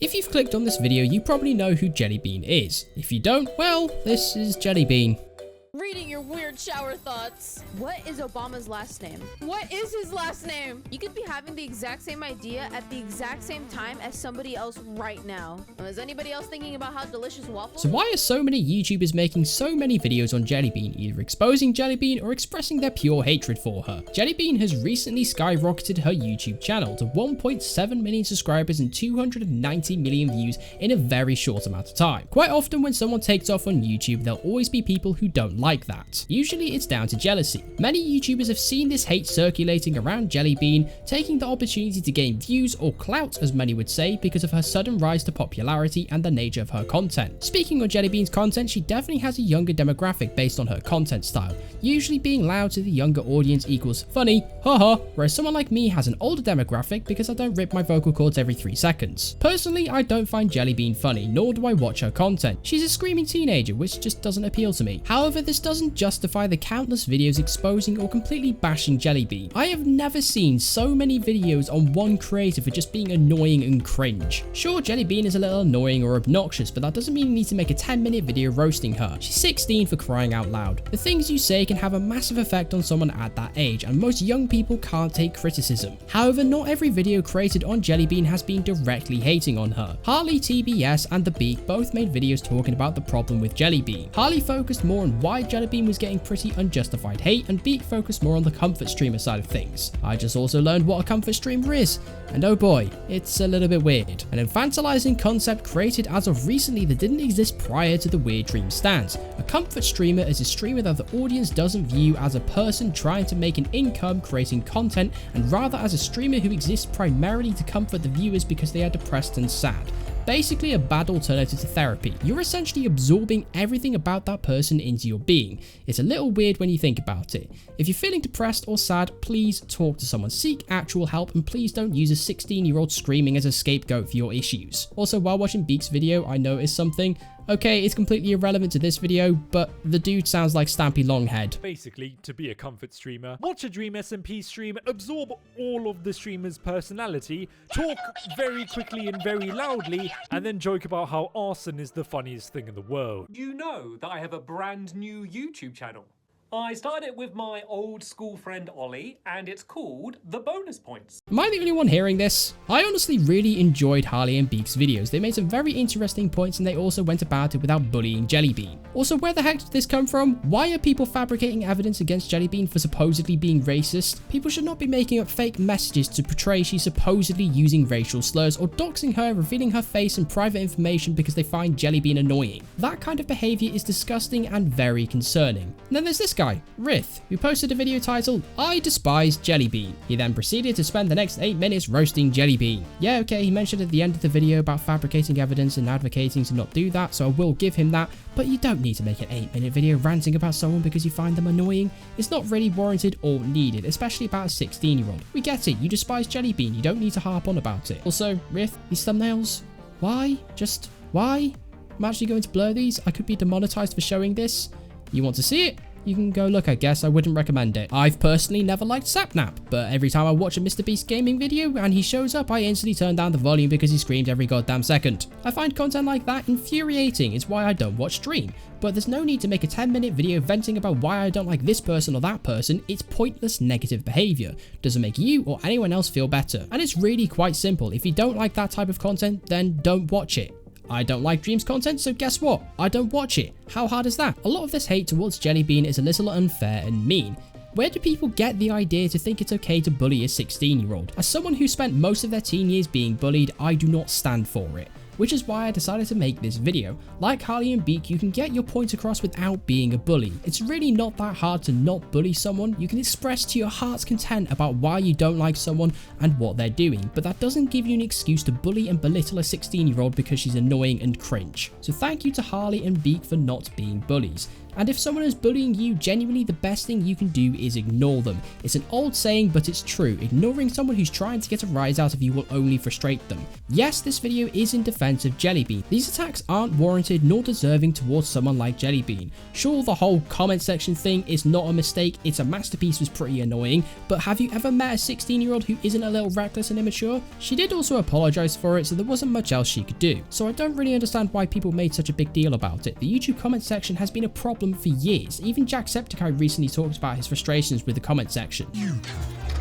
If you've clicked on this video, you probably know who JellyBean is. If you don't, well, this is JellyBean. Reading your weird shower thoughts. What is Obama's last name? What is his last name? You could be having the exact same idea at the exact same time as somebody else right now. Is anybody else thinking about how delicious waffles? So why are so many YouTubers making so many videos on JellyBean, either exposing JellyBean or expressing their pure hatred for her? JellyBean has recently skyrocketed her YouTube channel to 1.7 million subscribers and 290 million views in a very short amount of time. Quite often when someone takes off on YouTube, there'll always be people who don't like that. Usually it's down to jealousy. Many YouTubers have seen this hate circulating around JellyBean, taking the opportunity to gain views or clout, as many would say, because of her sudden rise to popularity and the nature of her content. Speaking of JellyBean's content, she definitely has a younger demographic based on her content style, usually being loud to the younger audience equals funny, haha, whereas someone like me has an older demographic because I don't rip my vocal cords every 3 seconds. Personally, I don't find JellyBean funny, nor do I watch her content. She's a screaming teenager, which just doesn't appeal to me. However, this doesn't justify the countless videos exposing or completely bashing JellyBean. I have never seen so many videos on one creator for just being annoying and cringe. Sure, JellyBean is a little annoying or obnoxious, but that doesn't mean you need to make a 10-minute video roasting her. She's 16 for crying out loud. The things you say can have a massive effect on someone at that age, and most young people can't take criticism. However, not every video created on JellyBean has been directly hating on her. Harley, TBS, and The Beak both made videos talking about the problem with JellyBean. Harley focused more on why JellyBean was getting pretty unjustified hate, and Beak focused more on the comfort streamer side of things. I just also learned what a comfort streamer is, and oh boy, it's a little bit weird. An infantilizing concept created as of recently that didn't exist prior to the Weird Dream stance. A comfort streamer is a streamer that the audience doesn't view as a person trying to make an income creating content, and rather as a streamer who exists primarily to comfort the viewers because they are depressed and sad. Basically a bad alternative to therapy. You're essentially absorbing everything about that person into your being. It's a little weird when you think about it. If you're feeling depressed or sad, please talk to someone, seek actual help, and please don't use a 16-year-old screaming as a scapegoat for your issues. Also, while watching Beak's video, I noticed something. Okay, it's completely irrelevant to this video, but the dude sounds like Stampy Longhead. Basically, to be a comfort streamer, watch a Dream SMP stream, absorb all of the streamer's personality, talk very quickly and very loudly, and then joke about how arson is the funniest thing in the world. You know that I have a brand new YouTube channel. I started it with my old school friend Ollie, and it's called The Bonus Points. Am I the only one hearing this? I honestly really enjoyed Harley and Beak's videos. They made some very interesting points, and they also went about it without bullying JellyBean. Also, where the heck did this come from? Why are people fabricating evidence against JellyBean for supposedly being racist? People should not be making up fake messages to portray she's supposedly using racial slurs or doxing her, revealing her face and private information because they find JellyBean annoying. That kind of behavior is disgusting and very concerning. And then there's this guy, Rith, who posted a video titled, "I despise JellyBean." He then proceeded to spend the next 8 minutes roasting JellyBean. Yeah, okay, he mentioned at the end of the video about fabricating evidence and advocating to not do that, so I will give him that, but you don't need to make an 8-minute video ranting about someone because you find them annoying. It's not really warranted or needed, especially about a 16-year-old. We get it, you despise JellyBean, you don't need to harp on about it. Also, Rith, these thumbnails, why? Just why? I'm actually going to blur these. I could be demonetized for showing this. You want to see it? You can go look, I guess. I wouldn't recommend it. I've personally never liked Sapnap, but every time I watch a MrBeast gaming video and he shows up, I instantly turn down the volume because he screams every goddamn second. I find content like that infuriating. It's why I don't watch stream. But there's no need to make a 10-minute video venting about why I don't like this person or that person. It's pointless negative behavior. Doesn't make you or anyone else feel better. And it's really quite simple. If you don't like that type of content, then don't watch it. I don't like Dream's content, so guess what? I don't watch it. How hard is that? A lot of this hate towards JellyBean is a little unfair and mean. Where do people get the idea to think it's okay to bully a 16-year-old? As someone who spent most of their teen years being bullied, I do not stand for it. Which is why I decided to make this video. Like Harley and Beak, you can get your point across without being a bully. It's really not that hard to not bully someone. You can express to your heart's content about why you don't like someone and what they're doing, but that doesn't give you an excuse to bully and belittle a 16-year-old because she's annoying and cringe. So thank you to Harley and Beak for not being bullies. And if someone is bullying you, genuinely the best thing you can do is ignore them. It's an old saying, but it's true. Ignoring someone who's trying to get a rise out of you will only frustrate them. Yes, this video is in defense defense of JellyBean. These attacks aren't warranted nor deserving towards someone like JellyBean. Sure, the whole comment section thing is not a mistake, it's a masterpiece, was pretty annoying, but have you ever met a 16-year-old who isn't a little reckless and immature? She did also apologize for it, so there wasn't much else she could do. So I don't really understand why people made such a big deal about it. The YouTube comment section has been a problem for years. Even Jacksepticeye recently talked about his frustrations with the comment section.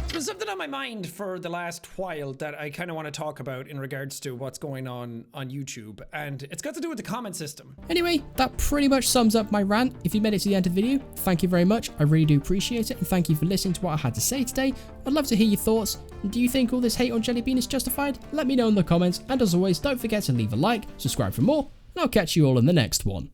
There's something on my mind for the last while that I kind of want to talk about in regards to what's going on YouTube, and it's got to do with the comment system. Anyway, that pretty much sums up my rant. If you made it to the end of the video, thank you very much. I really do appreciate it, and thank you for listening to what I had to say today. I'd love to hear your thoughts. Do you think all this hate on JellyBean is justified? Let me know in the comments, and as always, don't forget to leave a like, subscribe for more, and I'll catch you all in the next one.